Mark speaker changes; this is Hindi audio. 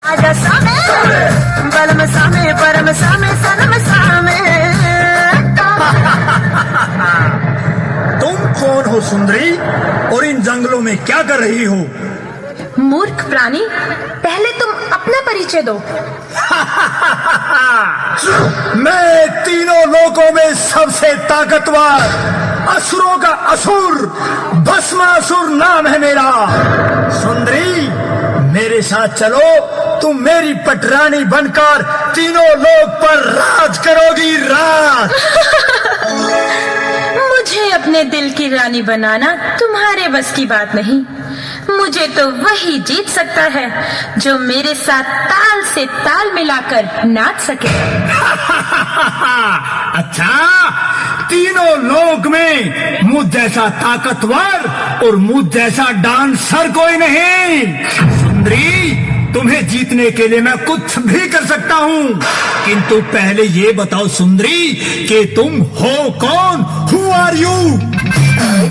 Speaker 1: आजा सामे, बलम सामे, परम सामे, सनम सामे।
Speaker 2: तुम कौन हो सुंदरी, और इन जंगलों में क्या कर रही हो?
Speaker 3: मूर्ख प्राणी, पहले तुम अपना परिचय दो।
Speaker 2: मैं तीनों लोकों में सबसे ताकतवर, असुरों का असुर, भस्मासुर नाम है मेरा। सुंदरी, मेरे साथ चलो, तुम मेरी पटरानी बनकर तीनों लोक पर राज करोगी, राज।
Speaker 3: मुझे अपने दिल की रानी बनाना तुम्हारे बस की बात नहीं। मुझे तो वही जीत सकता है जो मेरे साथ ताल से ताल मिलाकर नाच सके।
Speaker 2: अच्छा, तीनों लोक में मुझ जैसा ताकतवर और मुझ जैसा डांसर कोई नहीं। सुंदरी, तुम्हें जीतने के लिए मैं कुछ भी कर सकता हूँ, किंतु पहले ये बताओ सुंदरी कि तुम हो कौन? Who are you?